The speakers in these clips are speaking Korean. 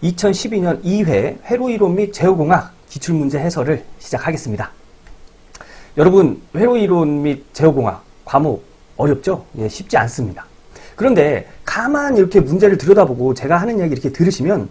2012년 2회 회로이론 및 제어공학 기출문제 해설을 시작하겠습니다. 여러분, 회로이론 및 제어공학 과목 어렵죠? 예, 쉽지 않습니다. 그런데 가만히 이렇게 문제를 들여다보고 제가 하는 이야기 이렇게 들으시면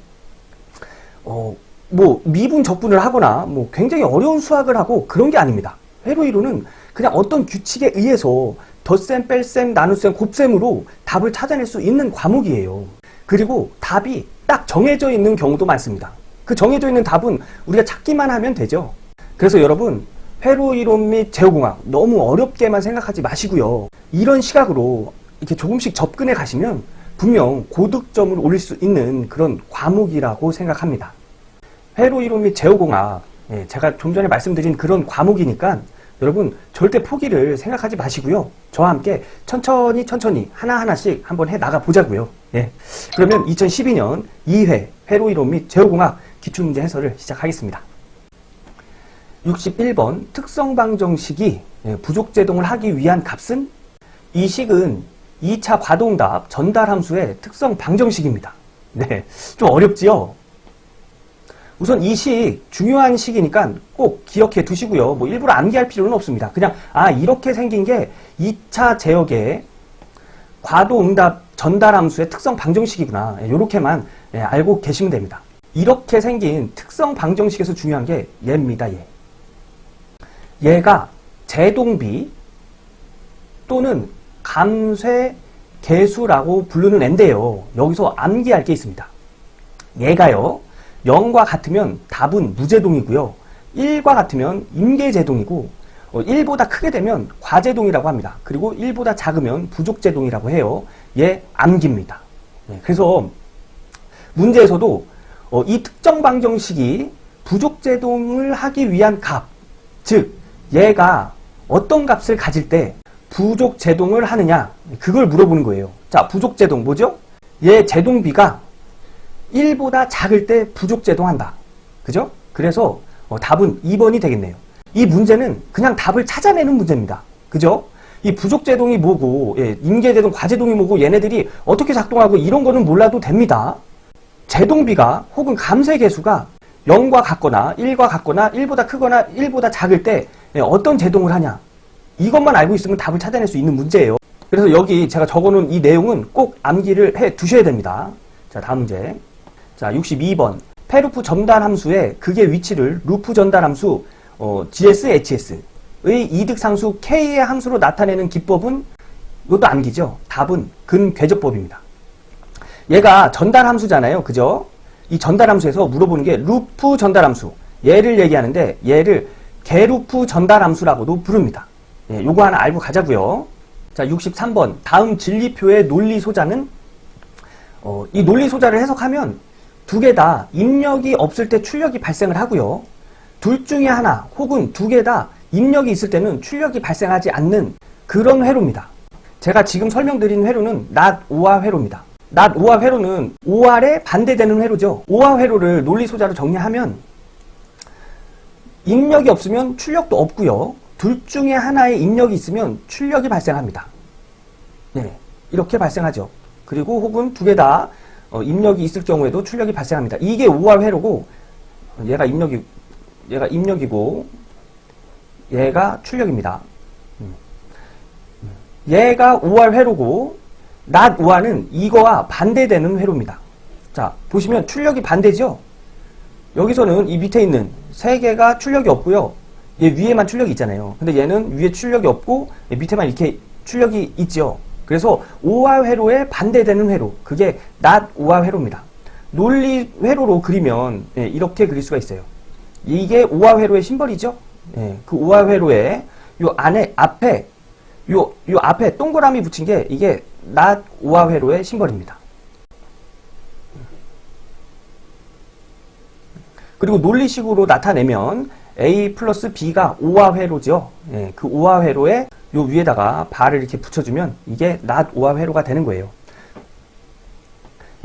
미분 적분을 하거나 굉장히 어려운 수학을 하고 그런 게 아닙니다. 회로이론은 그냥 어떤 규칙에 의해서 덧셈, 뺄셈, 나눗셈, 곱셈으로 답을 찾아낼 수 있는 과목이에요. 그리고 답이 딱 정해져 있는 경우도 많습니다. 그 정해져 있는 답은 우리가 찾기만 하면 되죠. 그래서 여러분, 회로이론 및 제어공학 너무 어렵게만 생각하지 마시고요. 이런 시각으로 이렇게 조금씩 접근해 가시면 분명 고득점을 올릴 수 있는 그런 과목이라고 생각합니다. 회로이론 및 제어공학, 제가 좀 전에 말씀드린 그런 과목이니까 여러분 절대 포기를 생각하지 마시고요. 저와 함께 천천히 하나하나씩 한번 해 나가 보자고요. 그러면 2012년 2회 회로이론 및 제어공학 기출문제 해설을 시작하겠습니다. 61번 특성방정식이 부족제동을 하기 위한 값은? 이 식은 2차 과동답 전달함수의 특성방정식입니다. 좀 어렵지요? 우선 이 식 중요한 식이니까 꼭 기억해 두시고요. 일부러 암기할 필요는 없습니다. 그냥 이렇게 생긴 게 2차 제역의 과도응답 전달함수의 특성 방정식이구나. 이렇게만 알고 계시면 됩니다. 이렇게 생긴 특성 방정식에서 중요한 게 얘입니다. 얘가 제동비 또는 감쇄 계수라고 부르는 애인데요. 여기서 암기할 게 있습니다. 얘가요. 0과 같으면 답은 무제동이고요. 1과 같으면 임계제동이고 1보다 크게 되면 과제동이라고 합니다. 그리고 1보다 작으면 부족제동이라고 해요. 얘 암기입니다. 그래서 문제에서도 이 특정 방정식이 부족제동을 하기 위한 값, 즉 얘가 어떤 값을 가질 때 부족제동을 하느냐, 그걸 물어보는 거예요. 자, 부족제동 뭐죠? 얘 제동비가 1보다 작을 때 부족제동한다. 그죠? 그래서 답은 2번이 되겠네요. 이 문제는 그냥 답을 찾아내는 문제입니다. 그죠? 이 부족제동이 뭐고, 임계제동, 과제동이 뭐고, 얘네들이 어떻게 작동하고 이런 거는 몰라도 됩니다. 제동비가 혹은 감쇄계수가 0과 같거나 1과 같거나 1보다 크거나 1보다 작을 때 어떤 제동을 하냐. 이것만 알고 있으면 답을 찾아낼 수 있는 문제예요. 그래서 여기 제가 적어놓은 이 내용은 꼭 암기를 해 두셔야 됩니다. 자, 다음 문제. 자, 62번. 패루프 전달함수의 극의 위치를 루프 전달함수 GS, HS의 이득상수 K의 함수로 나타내는 기법은? 이것도 암기죠. 답은 근궤적법입니다. 얘가 전달함수잖아요. 그죠? 이 전달함수에서 물어보는 게 루프 전달함수. 얘를 얘기하는데 얘를 개루프 전달함수라고도 부릅니다. 요거 하나 알고 가자고요. 자, 63번. 다음 진리표의 논리소자는? 이 논리소자를 해석하면 두 개 다 입력이 없을 때 출력이 발생을 하고요. 둘 중에 하나 혹은 두 개 다 입력이 있을 때는 출력이 발생하지 않는 그런 회로입니다. 제가 지금 설명드린 회로는 not or 회로입니다. not or 회로는 or에 반대되는 회로죠. or 회로를 논리소자로 정리하면 입력이 없으면 출력도 없고요. 둘 중에 하나의 입력이 있으면 출력이 발생합니다. 이렇게 발생하죠. 그리고 혹은 두 개 다 입력이 있을 경우에도 출력이 발생합니다. 이게 or 회로고 얘가 입력이고 얘가 출력입니다. 얘가 or 회로고 not or는 이거와 반대되는 회로입니다. 자, 보시면 출력이 반대죠? 여기서는 이 밑에 있는 세 개가 출력이 없고요. 얘 위에만 출력이 있잖아요. 근데 얘는 위에 출력이 없고 밑에만 이렇게 출력이 있죠. 그래서 or 회로에 반대되는 회로, 그게 not or 회로입니다. 논리 회로로 그리면 이렇게 그릴 수가 있어요. 이게 or 회로의 심벌이죠. 그 or 회로에 요 안에 앞에 요 앞에 동그라미 붙인 게 이게 not or 회로의 심벌입니다. 그리고 논리식으로 나타내면 A 플러스 B가 or 회로죠. 그 or 회로에 요 위에다가 발을 이렇게 붙여주면 이게 not or 회로가 되는 거예요.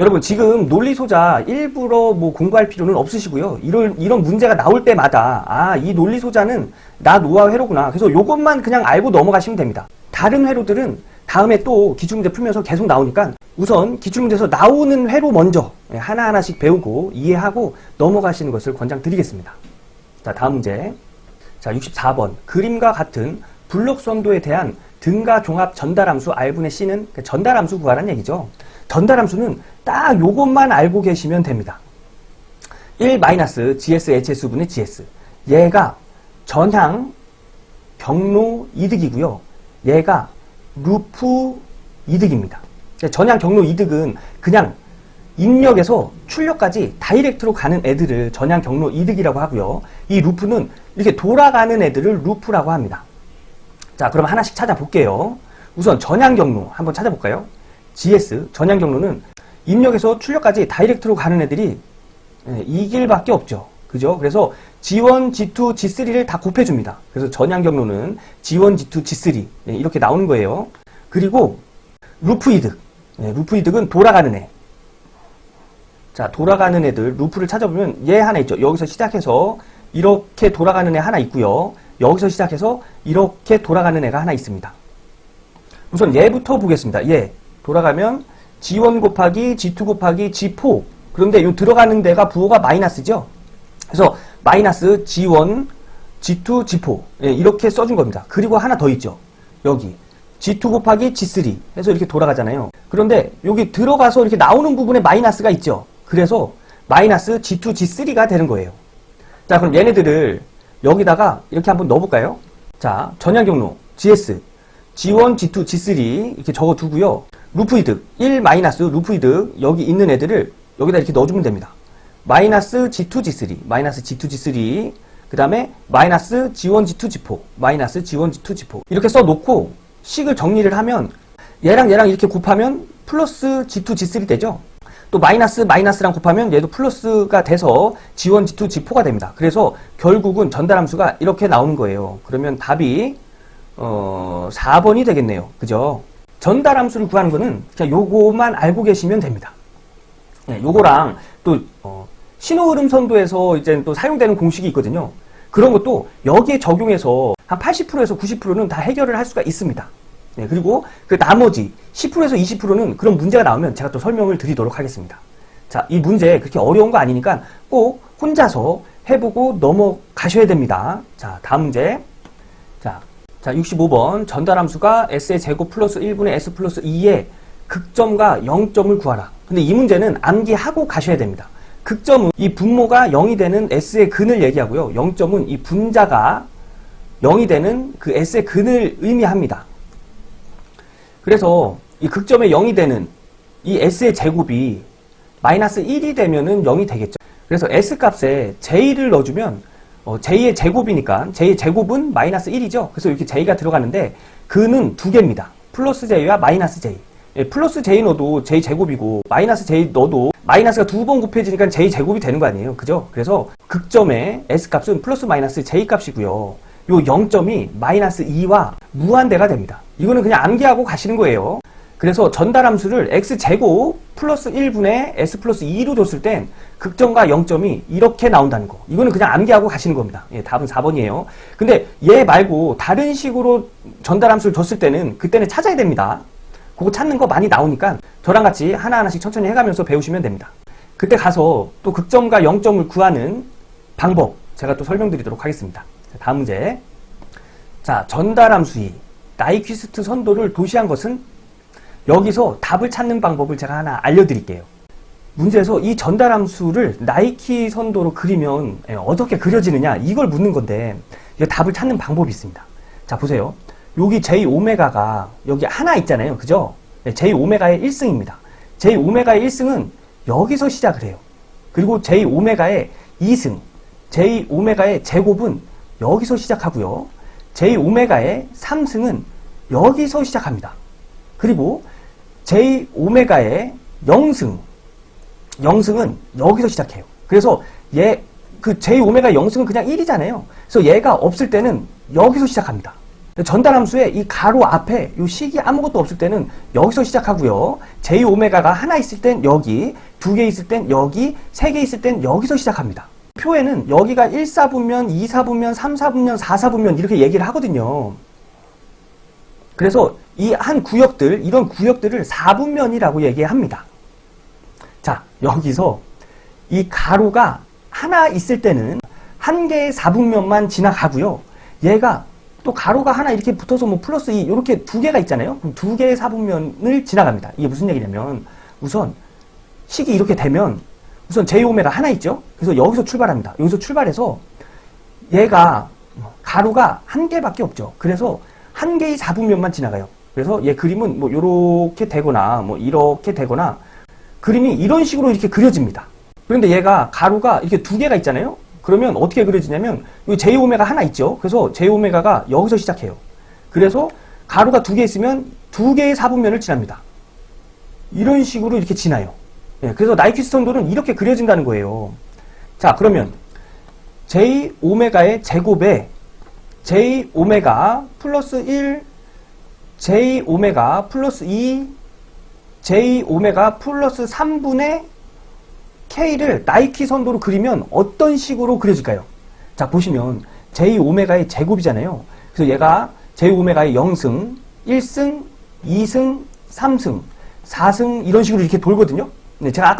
여러분, 지금 논리소자 일부러 공부할 필요는 없으시고요. 이런 문제가 나올 때마다 이 논리소자는 not or 회로구나. 그래서 요것만 그냥 알고 넘어가시면 됩니다. 다른 회로들은 다음에 또 기출문제 풀면서 계속 나오니까 우선 기출문제에서 나오는 회로 먼저 하나하나씩 배우고 이해하고 넘어가시는 것을 권장드리겠습니다. 자, 다음 문제. 자, 64번. 그림과 같은 블록선도에 대한 등가 종합 전달함수 R분의 C는 전달함수 구하라는 얘기죠. 전달함수는 딱 요것만 알고 계시면 됩니다. 1-GS HS분의 GS. 얘가 전향 경로 이득이고요. 얘가 루프 이득입니다. 전향 경로 이득은 그냥 입력에서 출력까지 다이렉트로 가는 애들을 전향 경로 이득이라고 하고요. 이 루프는 이렇게 돌아가는 애들을 루프라고 합니다. 자, 그럼 하나씩 찾아볼게요. 우선 전향 경로 한번 찾아볼까요? GS, 전향 경로는 입력에서 출력까지 다이렉트로 가는 애들이 이 길밖에 없죠. 그죠? 그래서 G1, G2, G3를 다 곱해줍니다. 그래서 전향 경로는 G1, G2, G3 이렇게 나오는 거예요. 그리고 루프 이득. 루프 이득은 돌아가는 애. 자, 돌아가는 애들 루프를 찾아보면 얘 하나 있죠. 여기서 시작해서 이렇게 돌아가는 애 하나 있고요. 여기서 시작해서 이렇게 돌아가는 애가 하나 있습니다. 우선 얘부터 보겠습니다. 얘 돌아가면 G1 곱하기 G2 곱하기 G4. 그런데 이 들어가는 데가 부호가 마이너스죠. 그래서 마이너스 G1, G2, G4 이렇게 써준 겁니다. 그리고 하나 더 있죠. 여기 G2 곱하기 G3 해서 이렇게 돌아가잖아요. 그런데 여기 들어가서 이렇게 나오는 부분에 마이너스가 있죠. 그래서 마이너스 G2, G3가 되는 거예요. 자, 그럼 얘네들을 여기다가 이렇게 한번 넣어볼까요? 자, 전향 경로 GS, G1, G2, G3 이렇게 적어두고요. 루프 이득, 1 마이너스 루프 이득 여기 있는 애들을 여기다 이렇게 넣어주면 됩니다. 마이너스 G2, G3, 마이너스 G2, G3 그 다음에 마이너스 G1, G2, G4 마이너스 G1, G2, G4 이렇게 써놓고 식을 정리를 하면 얘랑 이렇게 곱하면 플러스 G2, G3 되죠. 또 마이너스랑 곱하면 얘도 플러스가 돼서 G1, G2, G4가 됩니다. 그래서 결국은 전달함수가 이렇게 나오는 거예요. 그러면 답이 4번이 되겠네요. 그죠? 전달함수를 구하는 거는 그냥 요거만 알고 계시면 됩니다. 요거랑 또 신호흐름 선도에서 이제 또 사용되는 공식이 있거든요. 그런 것도 여기에 적용해서 한 80%에서 90%는 다 해결을 할 수가 있습니다. 그리고 그 나머지 10%에서 20%는 그런 문제가 나오면 제가 또 설명을 드리도록 하겠습니다. 자, 이 문제 그렇게 어려운 거 아니니까 꼭 혼자서 해보고 넘어가셔야 됩니다. 자, 다음 문제. 자, 65번. 전달함수가 s의 제곱 플러스 1분의 s 플러스 2의 극점과 0점을 구하라. 근데 이 문제는 암기하고 가셔야 됩니다. 극점은 이 분모가 0이 되는 s의 근을 얘기하고요. 0점은 이 분자가 0이 되는 그 s의 근을 의미합니다. 그래서 이 극점에 0이 되는 이 s의 제곱이 마이너스 1이 되면은 0이 되겠죠. 그래서 s 값에 j를 넣어주면 j의 제곱이니까 j의 제곱은 마이너스 1이죠. 그래서 이렇게 j가 들어가는데 근은 두 개입니다. 플러스 j와 마이너스 j. 플러스 j 넣어도 j 제곱이고 마이너스 j 넣어도 마이너스가 두 번 곱해지니까 j 제곱이 되는 거 아니에요. 그죠? 그래서 극점의 s 값은 플러스 마이너스 j 값이고요. 요 0점이 마이너스 2와 무한대가 됩니다. 이거는 그냥 암기하고 가시는 거예요. 그래서 전달함수를 x제곱 플러스 1분의 s 플러스 2로 줬을 땐 극점과 0점이 이렇게 나온다는 거. 이거는 그냥 암기하고 가시는 겁니다. 답은 4번이에요. 근데 얘 말고 다른 식으로 전달함수를 줬을 때는 그때는 찾아야 됩니다. 그거 찾는 거 많이 나오니까 저랑 같이 하나하나씩 천천히 해가면서 배우시면 됩니다. 그때 가서 또 극점과 0점을 구하는 방법 제가 또 설명드리도록 하겠습니다. 다음 문제. 자, 전달함수이 나이퀴스트 선도를 도시한 것은 여기서 답을 찾는 방법을 제가 하나 알려드릴게요. 문제에서 이 전달함수를 나이키 선도로 그리면 어떻게 그려지느냐 이걸 묻는 건데 답을 찾는 방법이 있습니다. 자, 보세요. 여기 J오메가가 여기 하나 있잖아요. 그죠? J오메가의 1승입니다. J오메가의 1승은 여기서 시작을 해요. 그리고 J오메가의 2승, J오메가의 제곱은 여기서 시작하고요. J오메가의 3승은 여기서 시작합니다. 그리고 J오메가의 0승은 여기서 시작해요. 그래서 그 J오메가 0승은 그냥 1이잖아요. 그래서 얘가 없을 때는 여기서 시작합니다. 전달함수의 이 가로 앞에 이 식이 아무것도 없을 때는 여기서 시작하고요. J오메가가 하나 있을 땐 여기, 두 개 있을 땐 여기, 세 개 있을 땐 여기서 시작합니다. 표에는 여기가 1사분면, 2사분면, 3사분면, 4사분면 이렇게 얘기를 하거든요. 그래서 이 한 구역들, 이런 구역들을 4분면이라고 얘기합니다. 자, 여기서 이 가로가 하나 있을 때는 한 개의 4분면만 지나가고요. 얘가 또 가로가 하나 이렇게 붙어서 뭐 플러스 2 이렇게 두 개가 있잖아요. 그럼 두 개의 4분면을 지나갑니다. 이게 무슨 얘기냐면 우선 식이 이렇게 되면 우선 J오메가 하나 있죠. 그래서 여기서 출발합니다. 여기서 출발해서 얘가 가로가 한 개밖에 없죠. 그래서 한 개의 4분면만 지나가요. 그래서 얘 그림은 뭐 이렇게 되거나 뭐 이렇게 되거나 그림이 이런 식으로 이렇게 그려집니다. 그런데 얘가 가로가 이렇게 두 개가 있잖아요. 그러면 어떻게 그려지냐면 이 J오메가 하나 있죠. 그래서 J오메가가 여기서 시작해요. 그래서 가로가 두 개 있으면 두 개의 4분면을 지납니다. 이런 식으로 이렇게 지나요. 예, 그래서 나이퀴스트 선도는 이렇게 그려진다는 거예요. 자, 그러면 J오메가의 제곱에 J오메가 플러스 1, J오메가 플러스 2, J오메가 플러스 3분의 K를 나이키 선도로 그리면 어떤 식으로 그려질까요? 자, 보시면 J오메가의 제곱이잖아요. 그래서 얘가 J오메가의 0승, 1승, 2승, 3승, 4승 이런 식으로 이렇게 돌거든요. 네, 제가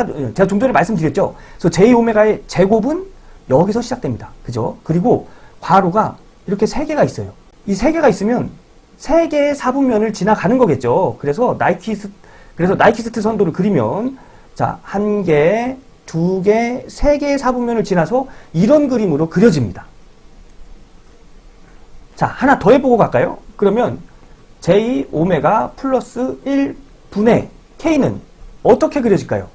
좀 전에 말씀드렸죠. 그래서 J오메가의 제곱은 여기서 시작됩니다. 그죠? 그리고 괄호가 이렇게 3개가 있어요. 이 3개가 있으면 3개의 4분면을 지나가는 거겠죠. 그래서 나이키스트 선도를 그리면 자, 1개, 2개, 3개의 4분면을 지나서 이런 그림으로 그려집니다. 자, 하나 더 해보고 갈까요? 그러면 J오메가 플러스 1분의 K는 어떻게 그려질까요?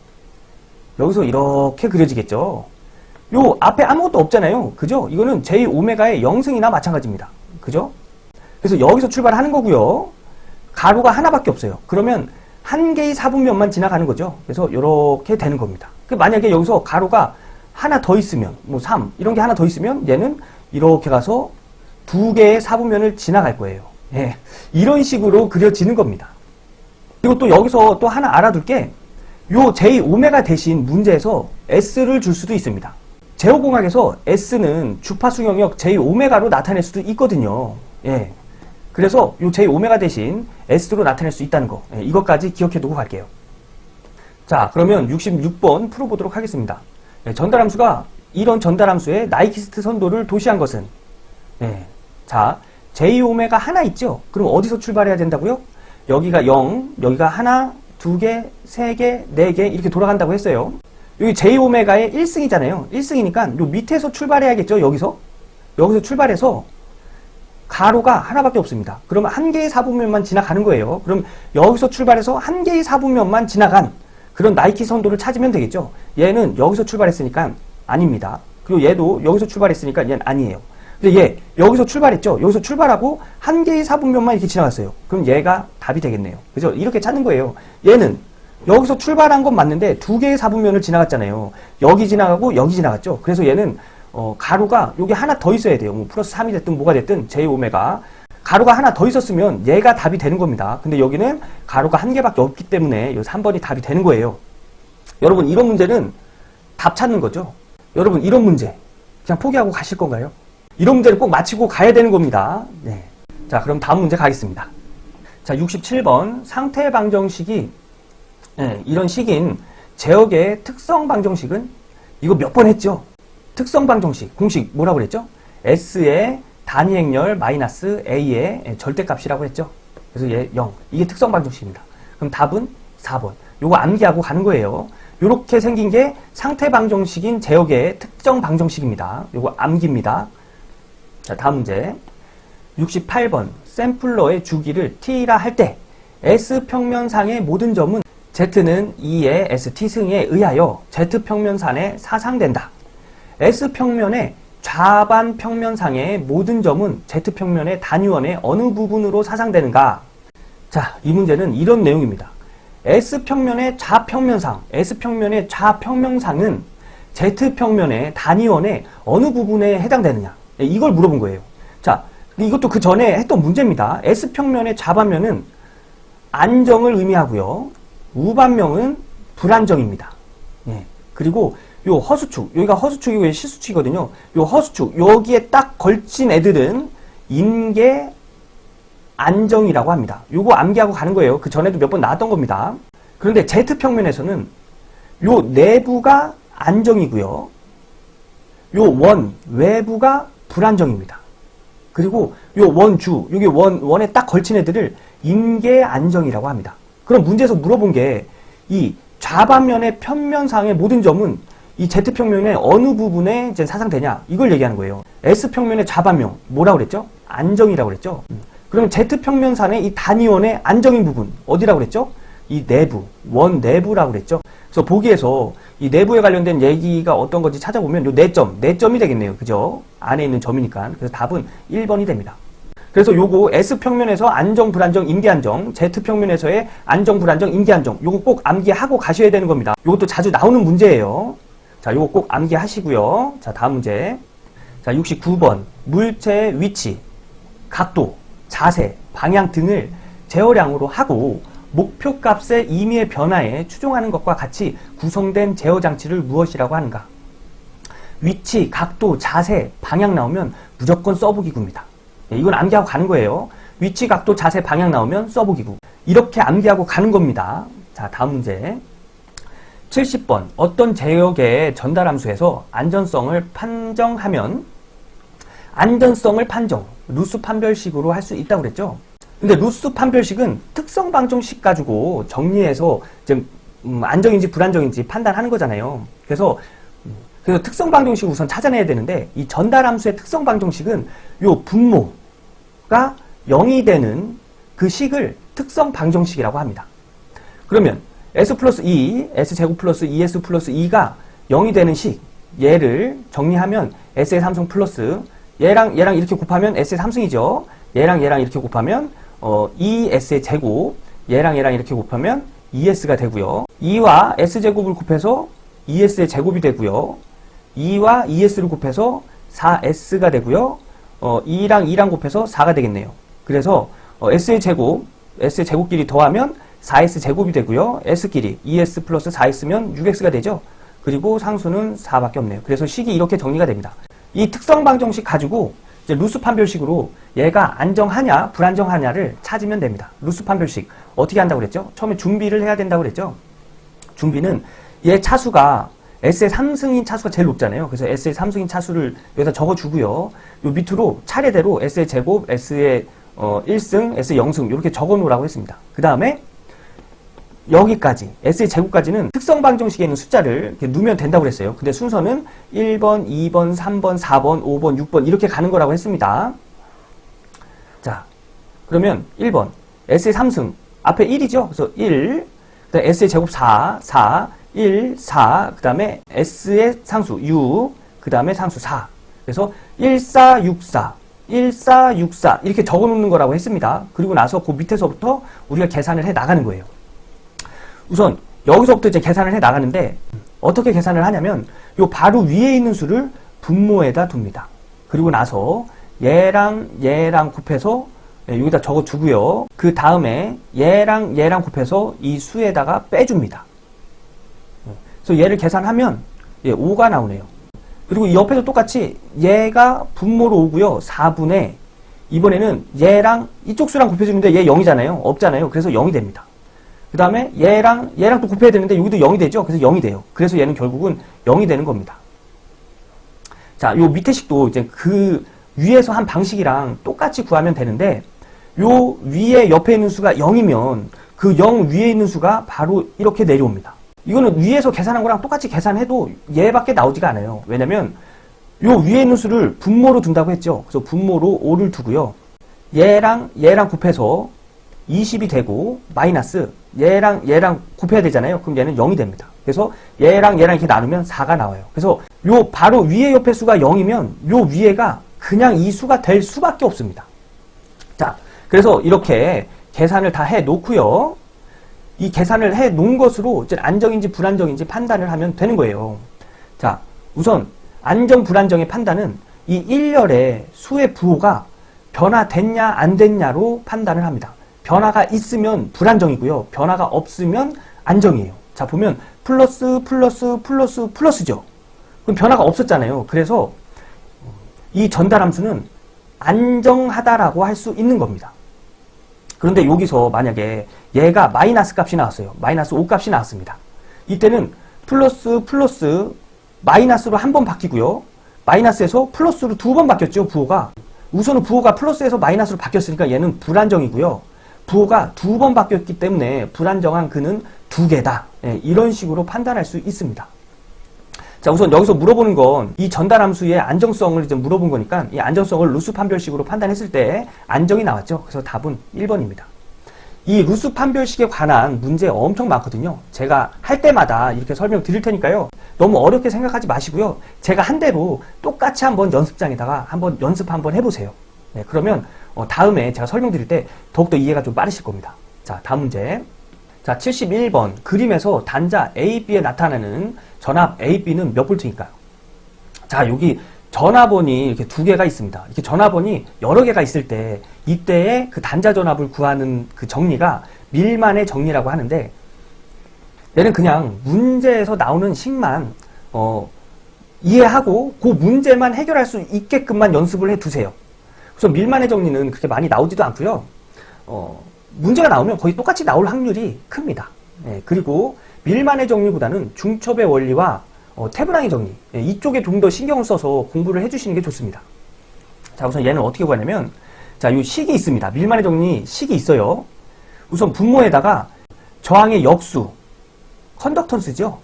여기서 이렇게 그려지겠죠. 요 앞에 아무것도 없잖아요. 그죠? 이거는 J오메가의 0승이나 마찬가지입니다. 그죠? 그래서 여기서 출발하는 거고요. 가로가 하나밖에 없어요. 그러면 한 개의 4분면만 지나가는 거죠. 그래서 이렇게 되는 겁니다. 만약에 여기서 가로가 하나 더 있으면 뭐 3 이런 게 하나 더 있으면 얘는 이렇게 가서 두 개의 4분면을 지나갈 거예요. 예, 이런 식으로 그려지는 겁니다. 그리고 또 여기서 또 하나 알아둘 게 요 J오메가 대신 문제에서 S를 줄 수도 있습니다. 제호공학에서 S는 주파수 영역 J오메가로 나타낼 수도 있거든요. 예. 그래서 요 J오메가 대신 S로 나타낼 수 있다는 거. 예, 이것까지 기억해 두고 갈게요. 자, 그러면 66번 풀어보도록 하겠습니다. 예, 전달함수가 이런 전달함수의 나이키스트 선도를 도시한 것은 예, 자, J오메가 하나 있죠? 그럼 어디서 출발해야 된다고요? 여기가 0, 여기가 하나, 2개, 3개, 4개 이렇게 돌아간다고 했어요. 여기 J오메가의 1승이잖아요. 1승이니까 요 밑에서 출발해야겠죠? 여기서 출발해서 가로가 하나밖에 없습니다. 그러면 한 개의 4분면만 지나가는 거예요. 그럼 여기서 출발해서 한 개의 4분면만 지나간 그런 나이키 선도를 찾으면 되겠죠. 얘는 여기서 출발했으니까 아닙니다. 그리고 얘도 여기서 출발했으니까 얘는 아니에요. 근데 얘 여기서 출발했죠. 여기서 출발하고 한 개의 4분면만 이렇게 지나갔어요. 그럼 얘가 답이 되겠네요. 그죠? 이렇게 찾는 거예요. 얘는 여기서 출발한 건 맞는데 두 개의 4분면을 지나갔잖아요. 여기 지나가고 여기 지나갔죠. 그래서 얘는 가로가 여기 하나 더 있어야 돼요. 뭐 플러스 3이 됐든 뭐가 됐든 J오메가 가로가 하나 더 있었으면 얘가 답이 되는 겁니다. 근데 여기는 가로가 한 개밖에 없기 때문에 이 3번이 답이 되는 거예요. 여러분 이런 문제는 답 찾는 거죠. 여러분 이런 문제 그냥 포기하고 가실 건가요? 이런 문제를 꼭 맞히고 가야 되는 겁니다. 네. 자, 그럼 다음 문제 가겠습니다. 자, 67번 상태 방정식이 네, 이런 식인 제역의 특성 방정식은 이거 몇 번 했죠? 특성 방정식 공식 뭐라고 그랬죠? S의 단위 행렬 마이너스 A의 절대값이라고 했죠? 그래서 얘 0. 이게 특성 방정식입니다. 그럼 답은 4번. 요거 암기하고 가는 거예요. 요렇게 생긴 게 상태 방정식인 제역의 특정 방정식입니다. 요거 암기입니다. 자, 다음 문제. 68번. 샘플러의 주기를 t라 할 때 S평면상의 모든 점은 Z는 2의 ST승에 의하여 Z평면상에 사상된다. S평면의 좌반 평면상의 모든 점은 Z평면의 단위원의 어느 부분으로 사상되는가? 자, 이 문제는 이런 내용입니다. S평면의 좌평면상은 Z평면의 단위원의 어느 부분에 해당되느냐? 이걸 물어본 거예요. 자, 이것도 그 전에 했던 문제입니다. S평면의 좌반면은 안정을 의미하고요. 우반면은 불안정입니다. 예. 그리고 요 허수축, 여기가 허수축이고 실수축이거든요. 요 허수축, 여기에 딱 걸친 애들은 인계 안정이라고 합니다. 요거 암기하고 가는 거예요. 그 전에도 몇 번 나왔던 겁니다. 그런데 Z평면에서는 요 내부가 안정이고요. 요 원, 외부가 불안정입니다. 그리고 요 원주, 여기 원에 딱 걸친 애들을 임계 안정이라고 합니다. 그럼 문제에서 물어본 게 이 좌반면의 편면상의 모든 점은 이 Z평면의 어느 부분에 이제 사상되냐 이걸 얘기하는 거예요. S평면의 좌반면 뭐라고 그랬죠? 안정이라고 그랬죠. 그럼 Z평면상의 이 단위원의 안정인 부분 어디라고 그랬죠? 이 내부, 원 내부라고 그랬죠. 그래서 보기에서 이 내부에 관련된 얘기가 어떤 건지 찾아보면 요 내점이 되겠네요. 그죠? 안에 있는 점이니까. 그래서 답은 1번이 됩니다. 그래서 요거 S평면에서 안정, 불안정, 임계안정, Z평면에서의 안정, 불안정, 임계안정 요거 꼭 암기하고 가셔야 되는 겁니다. 요것도 자주 나오는 문제예요. 자, 요거 꼭 암기하시고요. 자, 다음 문제. 자, 69번. 물체의 위치, 각도, 자세, 방향 등을 제어량으로 하고 목표값의 임의의 변화에 추종하는 것과 같이 구성된 제어 장치를 무엇이라고 하는가? 위치, 각도, 자세, 방향 나오면 무조건 서브기구입니다. 이건 암기하고 가는 거예요. 위치, 각도, 자세, 방향 나오면 서브기구. 이렇게 암기하고 가는 겁니다. 자, 다음 문제. 70번. 어떤 제역의 전달함수에서 안전성을 판정하면 안전성을 판정, 루스 판별식으로 할 수 있다고 그랬죠. 근데 루스 판별식은 특성 방정식 가지고 정리해서 지금 안정인지 불안정인지 판단하는 거잖아요. 그래서 특성 방정식을 우선 찾아내야 되는데 이 전달함수의 특성 방정식은 요 분모가 0이 되는 그 식을 특성 방정식이라고 합니다. 그러면 S 플러스 2, S제곱 플러스 2S 플러스 2가 0이 되는 식 얘를 정리하면 S의 3승 플러스 얘랑 이렇게 곱하면 S의 3승이죠. 얘랑 이렇게 곱하면 2S의 제곱 얘랑 이렇게 곱하면 2S가 되고요. 2와 S제곱을 곱해서 2S의 제곱이 되고요. 2와 2S를 곱해서 4S가 되고요. 2랑 곱해서 4가 되겠네요. 그래서 S의 제곱끼리 더하면 4S 제곱이 되고요. S끼리 2S 플러스 4S면 6X가 되죠. 그리고 상수는 4밖에 없네요. 그래서 식이 이렇게 정리가 됩니다. 이 특성 방정식 가지고 이제 루스 판별식으로 얘가 안정하냐 불안정하냐를 찾으면 됩니다. 루스 판별식 어떻게 한다고 그랬죠? 처음에 준비를 해야 된다고 그랬죠? 준비는 얘 차수가 S의 3승인 차수가 제일 높잖아요. 그래서 S의 3승인 차수를 여기다 적어주고요. 요 밑으로 차례대로 S의 제곱, S의 1승, S의 0승 이렇게 적어놓으라고 했습니다. 그 다음에 여기까지 S의 제곱까지는 특성 방정식에 있는 숫자를 이렇게 누면 된다고 그랬어요. 근데 순서는 1번, 2번, 3번, 4번, 5번, 6번 이렇게 가는 거라고 했습니다. 자, 그러면 1번 S의 3승 앞에 1이죠. 그래서 1, 그다음에 S의 제곱 4, 1, 4, 그 다음에 S의 상수 6, 그 다음에 상수 4. 그래서 1, 4, 6, 4, 1, 4, 6, 4 이렇게 적어놓는 거라고 했습니다. 그리고 나서 그 밑에서부터 우리가 계산을 해 나가는 거예요. 우선 여기서부터 이제 계산을 해 나가는데 어떻게 계산을 하냐면 요 바로 위에 있는 수를 분모에다 둡니다. 그리고 나서 얘랑 곱해서 여기다 적어주고요. 그 다음에 얘랑 곱해서 이 수에다가 빼줍니다. 그래서 얘를 계산하면 5가 나오네요. 그리고 옆에도 똑같이 얘가 분모로 오고요. 4분의 이번에는 얘랑 이쪽 수랑 곱해주는데 얘 0이잖아요. 없잖아요. 그래서 0이 됩니다. 그 다음에 얘랑 또 곱해야 되는데 여기도 0이 되죠. 그래서 0이 돼요. 그래서 얘는 결국은 0이 되는 겁니다. 자, 요 밑에 식도 이제 그 위에서 한 방식이랑 똑같이 구하면 되는데 요 위에 옆에 있는 수가 0이면 그 0 위에 있는 수가 바로 이렇게 내려옵니다. 이거는 위에서 계산한 거랑 똑같이 계산해도 얘밖에 나오지가 않아요. 왜냐면 요 위에 있는 수를 분모로 둔다고 했죠. 그래서 분모로 5를 두고요. 얘랑 곱해서 20이 되고 마이너스 얘랑 곱해야 되잖아요. 그럼 얘는 0이 됩니다. 그래서 얘랑 이렇게 나누면 4가 나와요. 그래서 요 바로 위에 옆에 수가 0이면 요 위에가 그냥 이 수가 될 수밖에 없습니다. 자, 그래서 이렇게 계산을 다 해 놓고요. 이 계산을 해 놓은 것으로 이제 안정인지 불안정인지 판단을 하면 되는 거예요. 자, 우선 안정 불안정의 판단은 이 일렬의 수의 부호가 변화됐냐 안 됐냐로 판단을 합니다. 변화가 있으면 불안정이고요. 변화가 없으면 안정이에요. 자, 보면 플러스죠. 그럼 변화가 없었잖아요. 그래서 이 전달함수는 안정하다라고 할 수 있는 겁니다. 그런데 여기서 만약에 얘가 마이너스 값이 나왔어요. 마이너스 5 값이 나왔습니다. 이때는 플러스 마이너스로 한 번 바뀌고요. 마이너스에서 플러스로 두 번 바뀌었죠. 부호가. 우선은 부호가 플러스에서 마이너스로 바뀌었으니까 얘는 불안정이고요. 부호가 두 번 바뀌었기 때문에 불안정한 근은 두 개다. 예, 이런 식으로 판단할 수 있습니다. 자, 우선 여기서 물어보는 건 이 전달함수의 안정성을 이제 물어본 거니까 이 안정성을 루스 판별식으로 판단했을 때 안정이 나왔죠. 그래서 답은 1번입니다. 이 루스 판별식에 관한 문제 엄청 많거든요. 제가 할 때마다 이렇게 설명 드릴 테니까요. 너무 어렵게 생각하지 마시고요. 제가 한 대로 똑같이 한번 연습장에다가 한번 연습 한번 해보세요. 네, 그러면 다음에 제가 설명드릴 때 더욱더 이해가 좀 빠르실 겁니다. 자, 다음 문제. 자, 71번. 그림에서 단자 A, B에 나타나는 전압 A, B는 몇 볼트일까요? 자, 여기 전압원이 이렇게 두 개가 있습니다. 이렇게 전압원이 여러 개가 있을 때 이때의 그 단자 전압을 구하는 그 정리가 밀만의 정리라고 하는데, 얘는 그냥 문제에서 나오는 식만 이해하고 그 문제만 해결할 수 있게끔만 연습을 해 두세요. 우선 밀만의 정리는 그렇게 많이 나오지도 않고요. 문제가 나오면 거의 똑같이 나올 확률이 큽니다. 예, 그리고 밀만의 정리보다는 중첩의 원리와 태블랑의 정리, 예, 이쪽에 좀 더 신경을 써서 공부를 해주시는 게 좋습니다. 자, 우선 얘는 어떻게 구하냐면, 자, 요 식이 있습니다. 밀만의 정리 식이 있어요. 우선 분모에다가 저항의 역수, 컨덕턴스죠.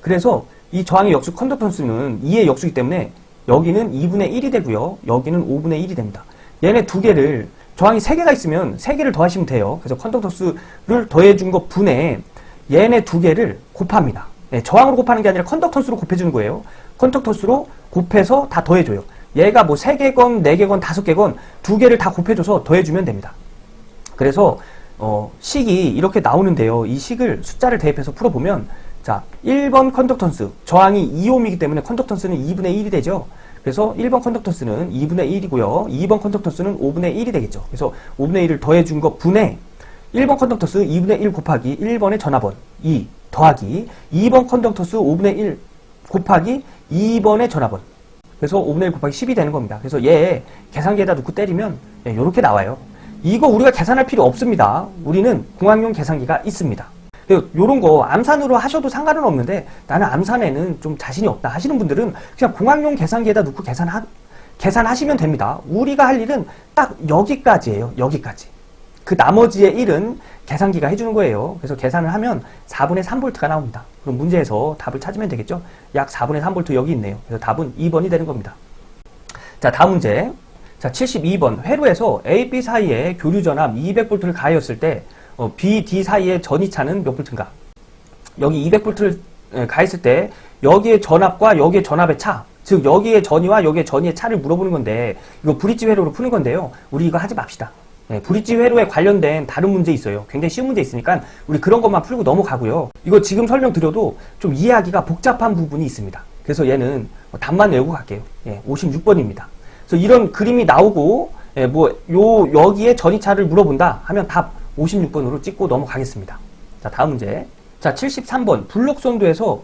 그래서 이 저항의 역수 컨덕턴스는 2의 역수이기 때문에 여기는 2분의 1이 되고요. 여기는 5분의 1이 됩니다. 얘네 두 개를, 저항이 3개가 있으면 3개를 더하시면 돼요. 그래서 컨덕턴스를 더해준 것 분에 얘네 두 개를 곱합니다. 네, 저항으로 곱하는 게 아니라 컨덕턴스로 곱해주는 거예요. 컨덕턴스로 곱해서 다 더해줘요. 얘가 뭐 3개건 4개건 5개건 두 개를 다 곱해줘서 더해주면 됩니다. 그래서 식이 이렇게 나오는데요. 이 식을 숫자를 대입해서 풀어보면, 자, 1번 컨덕턴스, 저항이 2옴이기 때문에 컨덕턴스는 2분의 1이 되죠. 그래서 1번 컨덕턴스는 2분의 1이고요. 2번 컨덕턴스는 5분의 1이 되겠죠. 그래서 5분의 1을 더해준 것 분에 1번 컨덕턴스 2분의 1 곱하기 1번의 전압원 2 더하기 2번 컨덕턴스 5분의 1 곱하기 2번의 전압원. 그래서 5분의 1 곱하기 10이 되는 겁니다. 그래서 얘 계산기에다 놓고 때리면 이렇게 나와요. 이거 우리가 계산할 필요 없습니다. 우리는 공학용 계산기가 있습니다. 요런 거 암산으로 하셔도 상관은 없는데 나는 암산에는 좀 자신이 없다 하시는 분들은 그냥 공학용 계산기에다 놓고 계산하시면 됩니다. 우리가 할 일은 딱 여기까지예요. 여기까지. 그 나머지의 1은 계산기가 해주는 거예요. 그래서 계산을 하면 4분의 3V가 나옵니다. 그럼 문제에서 답을 찾으면 되겠죠? 약 4분의 3V 여기 있네요. 그래서 답은 2번이 되는 겁니다. 자, 다음 문제. 자, 72번. 회로에서 A, B 사이에 교류 전압 200V를 가하였을 때 B, D 사이의 전이차는 몇 볼트인가? 여기 200V를 가했을 때 여기의 전압과 여기의 전압의 차, 즉 여기의 전이와 여기의 전이의 차를 물어보는 건데 이거 브릿지 회로로 푸는 건데요. 우리 이거 하지 맙시다. 네, 브릿지 회로에 관련된 다른 문제 있어요. 굉장히 쉬운 문제 있으니까 우리 그런 것만 풀고 넘어가고요. 이거 지금 설명드려도 좀 이해하기가 복잡한 부분이 있습니다. 그래서 얘는 답만 외우고 갈게요. 예, 56번입니다. 그래서 이런 그림이 나오고 여기에 전이차를 물어본다 하면 답 56번으로 찍고 넘어가겠습니다. 자, 다음 문제. 자, 73번. 블록선도에서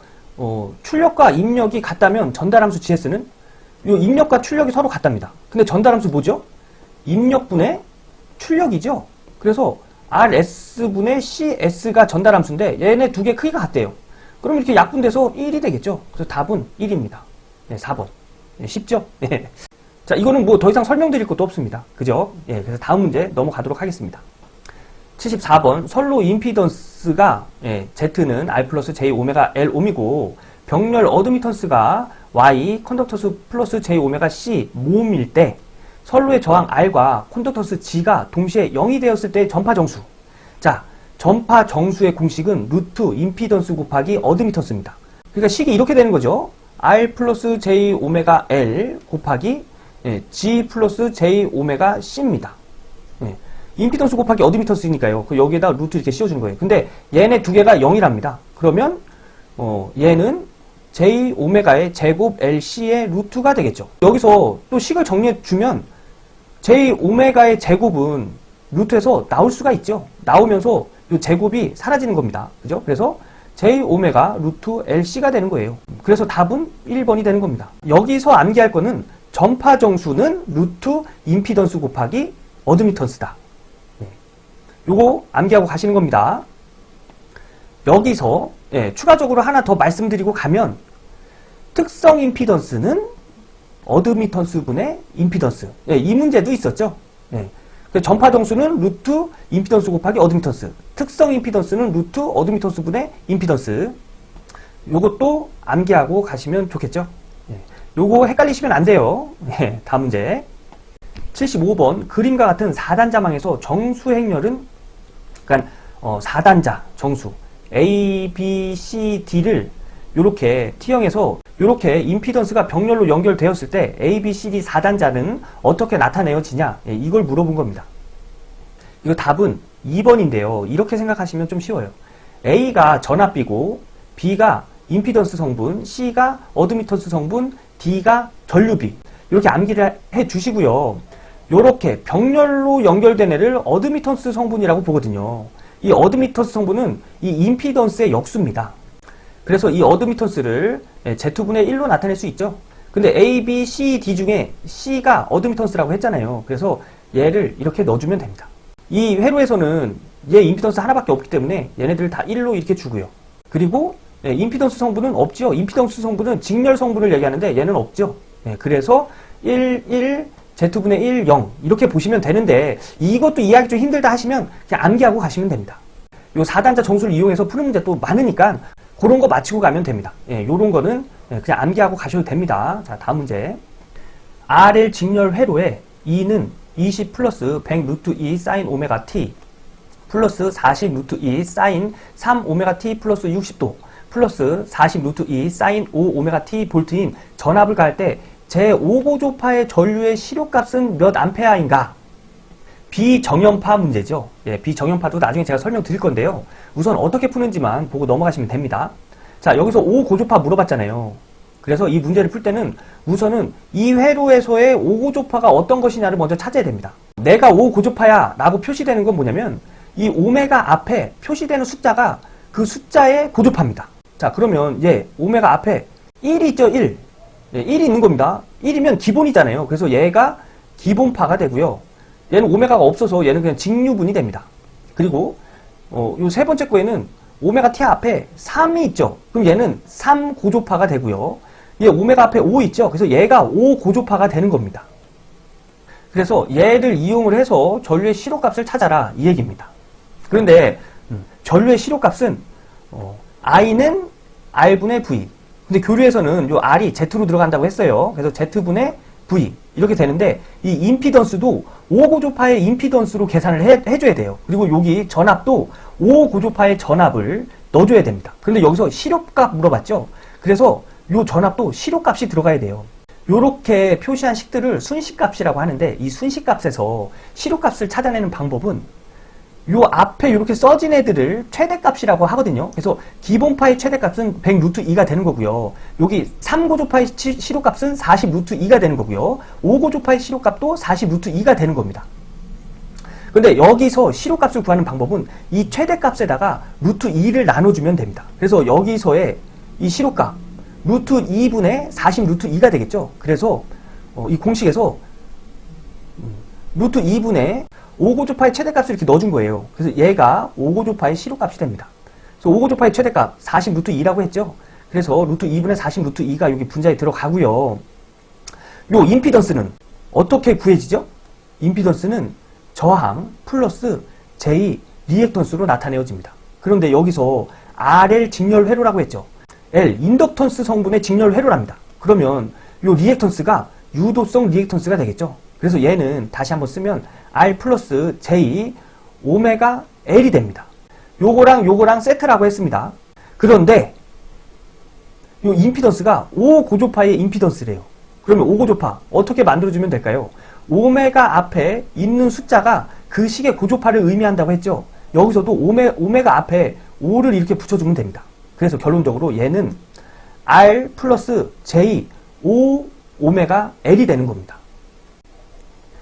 출력과 입력이 같다면 전달함수 GS는 요 입력과 출력이 서로 같답니다. 근데 전달함수 뭐죠? 입력분의 출력이죠. 그래서 RS분의 CS가 전달함수인데 얘네 두 개 크기가 같대요. 그럼 이렇게 약분돼서 1이 되겠죠. 그래서 답은 1입니다. 네, 4번. 네, 쉽죠? 네. 자, 이거는 뭐 더 이상 설명드릴 것도 없습니다. 그죠? 예, 그래서 다음 문제 넘어가도록 하겠습니다. 74번. 선로 임피던스가 Z는 R 플러스 J 오메가 L 옴이고 병렬 어드미턴스가 Y 컨덕터스 플러스 J 오메가 C 모음일 때 선로의 저항 R과 컨덕터스 G가 동시에 0이 되었을 때의 전파 정수. 자, 전파 정수의 공식은 루트 임피던스 곱하기 어드미턴스입니다. 그러니까 식이 이렇게 되는 거죠. R 플러스 J 오메가 L 곱하기 G 플러스 J 오메가 C입니다. 임피던스 곱하기 어드미턴스니까요. 여기에다 루트 이렇게 씌워주는 거예요. 근데 얘네 두 개가 0이랍니다. 그러면 얘는 J 오메가의 제곱 LC의 루트가 되겠죠. 여기서 또 식을 정리해 주면 J 오메가의 제곱은 루트에서 나올 수가 있죠. 나오면서 이 제곱이 사라지는 겁니다. 그죠? 그래서 J 오메가 루트 LC가 되는 거예요. 그래서 답은 1번이 되는 겁니다. 여기서 암기할 거는 전파 정수는 루트 임피던스 곱하기 어드미턴스다. 요거 암기하고 가시는 겁니다. 여기서 추가적으로 하나 더 말씀드리고 가면 특성 임피던스는 어드미턴스 분의 임피던스. 이 문제도 있었죠. 전파 정수는 루트 임피던스 곱하기 어드미턴스. 특성 임피던스는 루트 어드미턴스 분의 임피던스. 요것도 암기하고 가시면 좋겠죠. 요거 헷갈리시면 안 돼요. 다음 문제. 75번 그림과 같은 4단자망에서 정수 행렬은 그러니까 4단자 정수 A, B, C, D를 요렇게 T형에서 요렇게 임피던스가 병렬로 연결되었을 때 A, B, C, D 4단자는 어떻게 나타내어지냐? 이걸 물어본 겁니다. 이거 답은 2번인데요. 이렇게 생각하시면 좀 쉬워요. A가 전압비고 B가 임피던스 성분, C가 어드미턴스 성분, D가 전류비. 이렇게 암기를 해 주시고요. 요렇게 병렬로 연결된 애를 어드미턴스 성분이라고 보거든요. 이 어드미턴스 성분은 이 임피던스의 역수입니다. 그래서 이 어드미턴스를 Z분의 1로 나타낼 수 있죠. 근데 A, B, C, D 중에 C가 어드미턴스라고 했잖아요. 그래서 얘를 이렇게 넣어주면 됩니다. 이 회로에서는 얘 임피던스 하나밖에 없기 때문에 얘네들 다 1로 이렇게 주고요. 그리고 임피던스 성분은 없죠. 임피던스 성분은 직렬 성분을 얘기하는데 얘는 없죠. 그래서 1, 1, Z분의 1, 0 이렇게 보시면 되는데 이것도 이해하기 좀 힘들다 하시면 그냥 암기하고 가시면 됩니다. 요 4단자 정수를 이용해서 푸는 문제 또 많으니까 그런 거 맞히고 가면 됩니다. 요런 거는 그냥 암기하고 가셔도 됩니다. 자, 다음 문제. RL 직렬 회로에 E는 20 플러스 100 루트 2 사인 오메가 T 플러스 40 루트 2 사인 3 오메가 T 플러스 60도 플러스 40 루트 2 사인 5 오메가 T 볼트인 전압을 가할 때 제5고조파의 전류의 시료값은 몇 암페어인가? 비정연파 문제죠. 비정연파도 나중에 제가 설명드릴 건데요. 우선 어떻게 푸는지만 보고 넘어가시면 됩니다. 자, 여기서 5고조파 물어봤잖아요. 그래서 이 문제를 풀 때는 우선은 이 회로에서의 5고조파가 어떤 것이냐를 먼저 찾아야 됩니다. 내가 5고조파야 라고 표시되는 건 뭐냐면 이 오메가 앞에 표시되는 숫자가 그 숫자의 고조파입니다. 자, 그러면 오메가 앞에 1이 있죠, 1. 1이 있는 겁니다. 1이면 기본이잖아요. 그래서 얘가 기본파가 되고요. 얘는 오메가가 없어서 얘는 그냥 직류분이 됩니다. 그리고 요 세 번째 거에는 오메가 T 앞에 3이 있죠. 그럼 얘는 3고조파가 되고요. 얘 오메가 앞에 5 있죠. 그래서 얘가 5고조파가 되는 겁니다. 그래서 얘를 이용을 해서 전류의 시료값을 찾아라 이 얘기입니다. 그런데 전류의 시료값은 I는 R분의 V. 근데 교류에서는 요 R이 Z로 들어간다고 했어요. 그래서 Z분의 V 이렇게 되는데 이 임피던스도 5고조파의 임피던스로 계산을 해줘야 돼요. 그리고 여기 전압도 5고조파의 전압을 넣어줘야 됩니다. 그런데 여기서 시료값 물어봤죠. 그래서 요 전압도 시료값이 들어가야 돼요. 요렇게 표시한 식들을 순식값이라고 하는데 이 순식값에서 시료값을 찾아내는 방법은 요 앞에 이렇게 써진 애들을 최대값이라고 하거든요. 그래서 기본파의 최대값은 100 루트 2가 되는 거고요. 여기 3고조파의 시료값은 40 루트 2가 되는 거고요. 5고조파의 시료값도 40 루트 2가 되는 겁니다. 근데 여기서 시료값을 구하는 방법은 이 최대값에다가 루트 2를 나눠주면 됩니다. 그래서 여기서의 이 시료값 루트 2분의 40 루트 2가 되겠죠. 그래서 이 공식에서 루트 2분의 5고조파의 최대값을 이렇게 넣어준 거예요. 그래서 얘가 5고조파의 시료값이 됩니다. 그래서 5고조파의 최대값 40 루트 2라고 했죠. 그래서 루트 2분의 40 루트 2가 여기 분자에 들어가고요. 요 임피던스는 어떻게 구해지죠? 임피던스는 저항 플러스 J 리액턴스로 나타내어집니다. 그런데 여기서 RL 직렬 회로라고 했죠. L 인덕턴스 성분의 직렬 회로랍니다. 그러면 요 리액턴스가 유도성 리액턴스가 되겠죠. 그래서 얘는 다시 한번 쓰면 R 플러스 J 오메가 L이 됩니다. 요거랑 세트라고 했습니다. 그런데 요 임피던스가 5고조파의 임피던스래요. 그러면 5고조파 어떻게 만들어주면 될까요? 오메가 앞에 있는 숫자가 그 식의 고조파를 의미한다고 했죠. 여기서도 오메가 앞에 5를 이렇게 붙여주면 됩니다. 그래서 결론적으로 얘는 R 플러스 J 5 오메가 L이 되는 겁니다.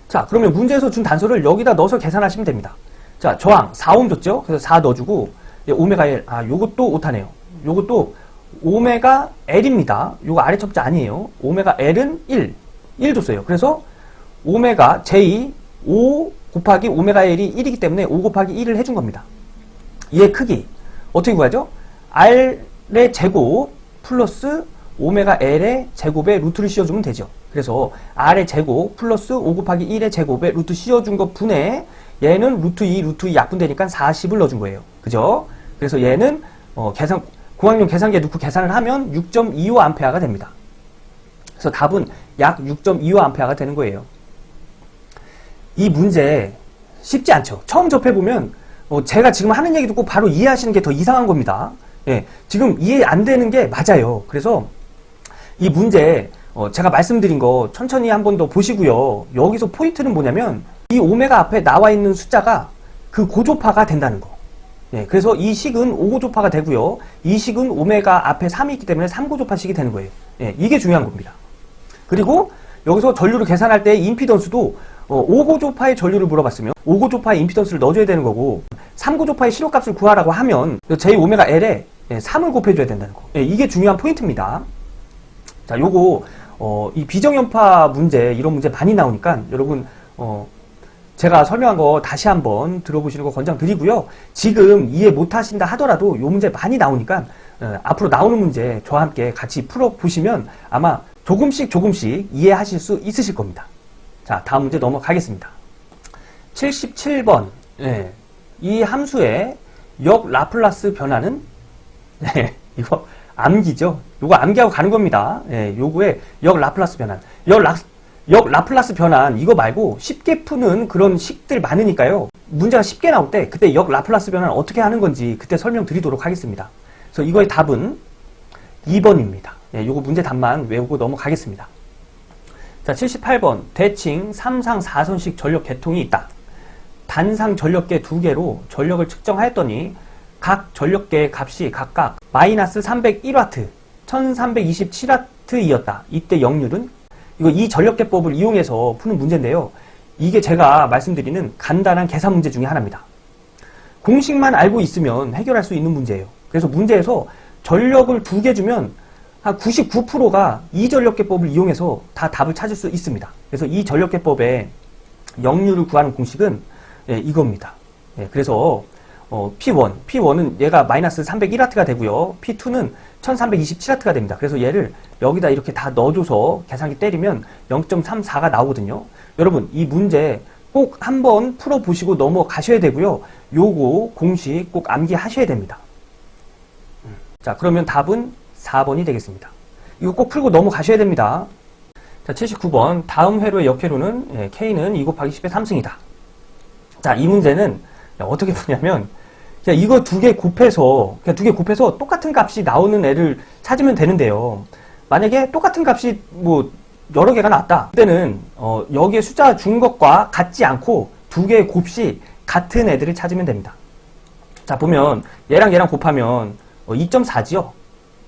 자, 그러면 문제에서 준 단서를 여기다 넣어서 계산하시면 됩니다. 자, 저항 4옴 줬죠? 그래서 4 넣어주고 오메가 L, 요것도 오타네요. 요것도 오메가 L입니다. 요거 아래 첩자 아니에요. 오메가 L은 1 줬어요. 그래서 오메가 J 5 곱하기 오메가 L이 1이기 때문에 5 곱하기 1을 해준 겁니다. 얘의 크기 어떻게 구하죠? R의 제곱 플러스 오메가 L의 제곱에 루트를 씌워주면 되죠. 그래서 R의 제곱 플러스 5 곱하기 1의 제곱에 루트 씌워준 것 분에 얘는 루트 2 약분되니까 40을 넣어준 거예요. 그죠? 그래서 얘는 공학용 계산기에 넣고 계산을 하면 6.25A가 됩니다. 그래서 답은 약 6.25A가 되는 거예요. 이 문제 쉽지 않죠? 처음 접해보면 제가 지금 하는 얘기 듣고 바로 이해하시는 게 더 이상한 겁니다. 예, 지금 이해 안 되는 게 맞아요. 그래서 이 문제 제가 말씀드린 거 천천히 한 번 더 보시고요. 여기서 포인트는 뭐냐면 이 오메가 앞에 나와 있는 숫자가 그 고조파가 된다는 거. 예, 그래서 이 식은 5고조파가 되고요. 이 식은 오메가 앞에 3이 있기 때문에 3고조파식이 되는 거예요. 예, 이게 중요한 겁니다. 그리고 여기서 전류를 계산할 때 임피던스도 5고조파의 전류를 물어봤으면 5고조파의 임피던스를 넣어줘야 되는 거고 3고조파의 실효값을 구하라고 하면 J 오메가 L에 3을 곱해줘야 된다는 거. 예, 이게 중요한 포인트입니다. 자, 요거 이 비정연파 문제 이런 문제 많이 나오니까 여러분 제가 설명한 거 다시 한번 들어보시는 거 권장드리고요. 지금 이해 못하신다 하더라도 요 문제 많이 나오니까 앞으로 나오는 문제 저와 함께 같이 풀어보시면 아마 조금씩 이해하실 수 있으실 겁니다. 자, 다음 문제 넘어가겠습니다. 77번. 네, 이 함수의 역 라플라스 변화는 이거 암기죠. 요거 암기하고 가는 겁니다. 요거의 역 라플라스 변환. 역 라플라스 변환 이거 말고 쉽게 푸는 그런 식들 많으니까요. 문제가 쉽게 나올 때 그때 역 라플라스 변환 어떻게 하는 건지 그때 설명드리도록 하겠습니다. 그래서 이거의 답은 2번입니다. 요거 문제 답만 외우고 넘어가겠습니다. 자, 78번. 대칭 3상 4선식 전력 계통이 있다. 단상 전력계 2개로 전력을 측정하였더니 각 전력계의 값이 각각 마이너스 301W, 1327W이었다. 이때 역률은? 이 전력계법을 이용해서 푸는 문제인데요. 이게 제가 말씀드리는 간단한 계산 문제 중에 하나입니다. 공식만 알고 있으면 해결할 수 있는 문제예요. 그래서 문제에서 전력을 2개 주면 한 99%가 이 전력계법을 이용해서 다 답을 찾을 수 있습니다. 그래서 이 전력계법의 역률을 구하는 공식은 이겁니다. 그래서 P1은 얘가 마이너스 301W가 되고요. P2는 1327W가 됩니다. 그래서 얘를 여기다 이렇게 다 넣어줘서 계산기 때리면 0.34가 나오거든요. 여러분 이 문제 꼭 한번 풀어보시고 넘어가셔야 되고요. 요거 공식 꼭 암기하셔야 됩니다. 자, 그러면 답은 4번이 되겠습니다. 이거 꼭 풀고 넘어가셔야 됩니다. 자, 79번. 다음 회로의 역회로는 K는 2 곱하기 10의 3승이다. 자, 이 문제는 어떻게 푸냐면 그냥 이거 두 개 곱해서 똑같은 값이 나오는 애를 찾으면 되는데요. 만약에 똑같은 값이 뭐 여러 개가 나왔다. 그때는 여기에 숫자 준 것과 같지 않고 두 개의 곱이 같은 애들을 찾으면 됩니다. 자, 보면 얘랑 곱하면 2.4지요.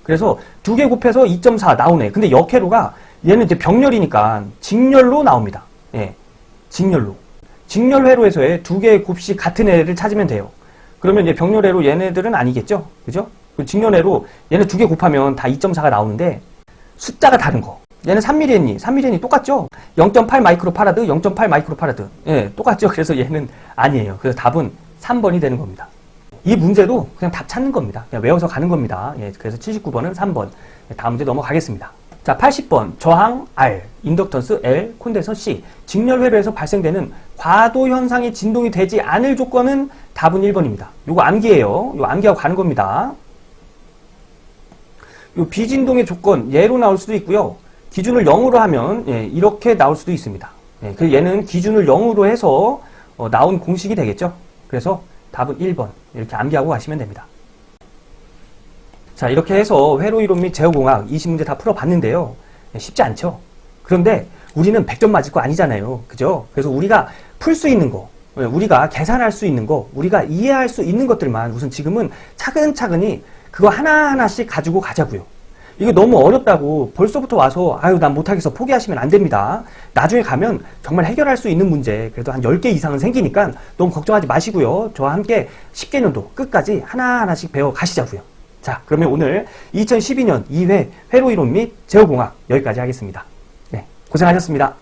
그래서 두 개 곱해서 2.4 나오네. 근데 역회로가 얘는 이제 병렬이니까 직렬로 나옵니다. 예, 직렬로. 직렬회로에서의 두 개의 곱이 같은 애를 찾으면 돼요. 그러면 이제 병렬회로 얘네들은 아니겠죠? 그죠? 직렬회로 얘네 두 개 곱하면 다 2.4가 나오는데 숫자가 다른 거. 얘는 3mH, 3mH 똑같죠? 0.8 마이크로파라드, 0.8 마이크로파라드. 예, 똑같죠? 그래서 얘는 아니에요. 그래서 답은 3번이 되는 겁니다. 이 문제도 그냥 답 찾는 겁니다. 그냥 외워서 가는 겁니다. 예, 그래서 79번은 3번. 다음 문제 넘어가겠습니다. 자, 80번. 저항 R, 인덕턴스 L, 콘덴서 C. 직렬회로에서 발생되는 과도 현상이 진동이 되지 않을 조건은 답은 1번입니다. 요거 암기예요. 요거 암기하고 가는 겁니다. 요 비진동의 조건 예로 나올 수도 있고요. 기준을 0으로 하면 이렇게 나올 수도 있습니다. 그래서 얘는 기준을 0으로 해서 나온 공식이 되겠죠. 그래서 답은 1번. 이렇게 암기하고 가시면 됩니다. 자, 이렇게 해서 회로이론 및 제어공학 20문제 다 풀어봤는데요. 쉽지 않죠? 그런데 우리는 100점 맞을 거 아니잖아요. 그죠? 그래서 우리가 풀 수 있는 거, 우리가 계산할 수 있는 거, 우리가 이해할 수 있는 것들만 우선 지금은 차근차근히 그거 하나하나씩 가지고 가자고요. 이거 너무 어렵다고 벌써부터 와서 아유 난 못하겠어 포기하시면 안 됩니다. 나중에 가면 정말 해결할 수 있는 문제 그래도 한 10개 이상은 생기니까 너무 걱정하지 마시고요. 저와 함께 10개년도 끝까지 하나하나씩 배워 가시자고요. 자, 그러면 오늘 2012년 2회 회로이론 및 제어공학 여기까지 하겠습니다. 네, 고생하셨습니다.